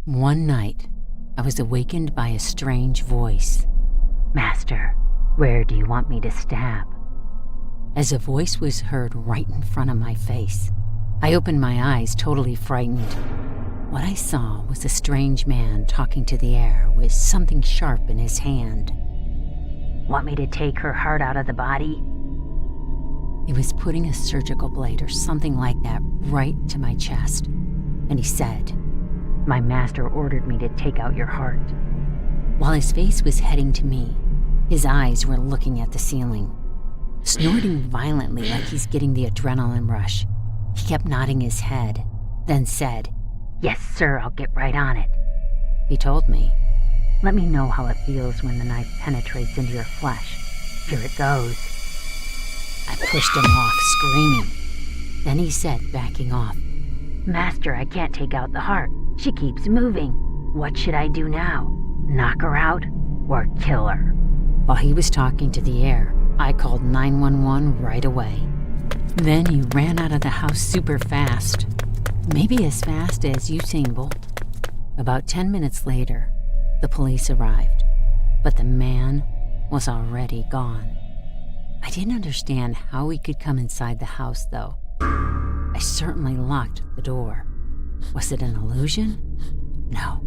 One night, I was awakened by a strange voice. "Master, where do you want me to stab?" As a voice was heard right in front of my face, I opened my eyes, totally frightened. What I saw was a strange man talking to the air with something sharp in his hand. "Want me to take her heart out of the body?" He was putting a surgical blade or something like that right to my chest, and he said, "My master ordered me to take out your heart." While his face was heading to me, his eyes were looking at the ceiling. Snorting violently like he's getting the adrenaline rush, he kept nodding his head, then said, "Yes, sir, I'll get right on it." He told me, "Let me know how it feels when the knife penetrates into your flesh. Here it goes." I pushed him off, screaming. Then he said, backing off, "Master, I can't take out the heart. She keeps moving. What should I do now? Knock her out or kill her?" While he was talking to the air, I called 911 right away. Then he ran out of the house super fast, maybe as fast as Usain Bolt. About 10 minutes later, the police arrived, but the man was already gone. I didn't understand how he could come inside the house, though. I certainly locked the door. Was it an illusion? No.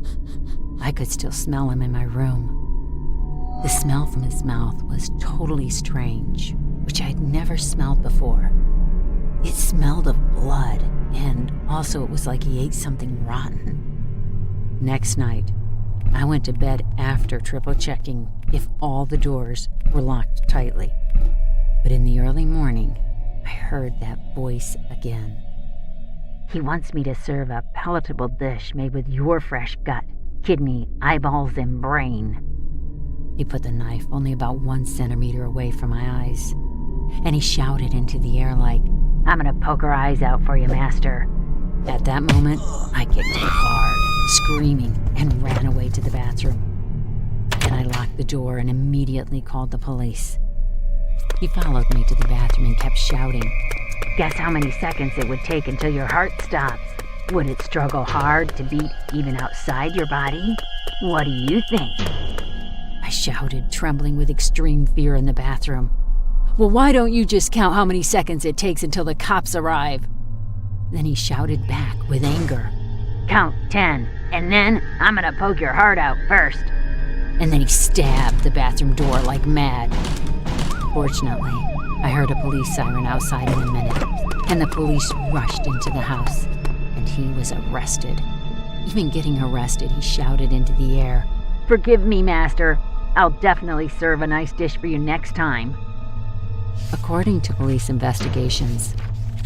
I could still smell him in my room. The smell from his mouth was totally strange, which I'd never smelled before. It smelled of blood, and also it was like he ate something rotten. Next night, I went to bed after triple checking if all the doors were locked tightly. But in the early morning, I heard that voice again. "He wants me to serve a palatable dish made with your fresh gut, kidney, eyeballs, and brain." He put the knife only about 1 centimeter away from my eyes, and he shouted into the air like, "I'm gonna poke her eyes out for you, master." At that moment, I kicked him hard, screaming, and ran away to the bathroom. Then I locked the door and immediately called the police. He followed me to the bathroom and kept shouting, "Guess how many seconds it would take until your heart stops? Would it struggle hard to beat even outside your body? What do you think?" I shouted, trembling with extreme fear in the bathroom. "Well, why don't you just count how many seconds it takes until the cops arrive?" Then he shouted back with anger, "Count 10, and then I'm gonna poke your heart out first." And then he stabbed the bathroom door like mad. Fortunately, I heard a police siren outside in a minute, and the police rushed into the house, and he was arrested. Even getting arrested, he shouted into the air, "Forgive me, master. I'll definitely serve a nice dish for you next time." According to police investigations,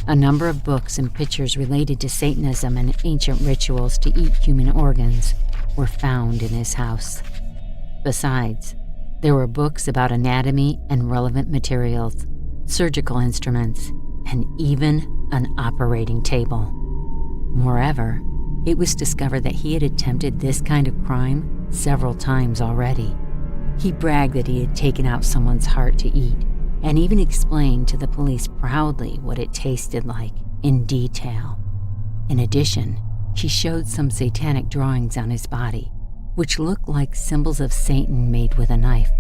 a number of books and pictures related to Satanism and ancient rituals to eat human organs were found in his house. Besides, there were books about anatomy and relevant materials, surgical instruments, and even an operating table. Moreover, it was discovered that he had attempted this kind of crime several times already. He bragged that he had taken out someone's heart to eat, and even explained to the police proudly what it tasted like in detail. In addition, he showed some satanic drawings on his body, which looked like symbols of Satan made with a knife,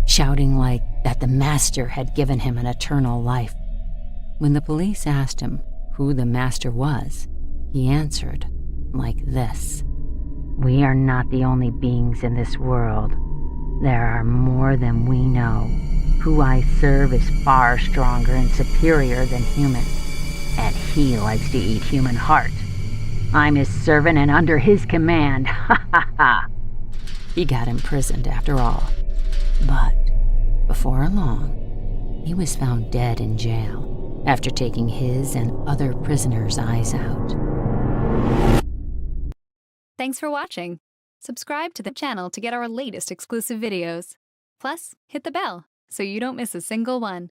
shouting like that the master had given him an eternal life. When the police asked him who the master was, he answered like this: "We are not the only beings in this world. There are more than we know. Who I serve is far stronger and superior than human, and he likes to eat human heart. I'm his servant and under his command. Ha ha ha." He got imprisoned after all, but before long, he was found dead in jail after taking his and other prisoners' eyes out. Thanks for watching. Subscribe to the channel to get our latest exclusive videos. Plus, hit the bell so you don't miss a single one.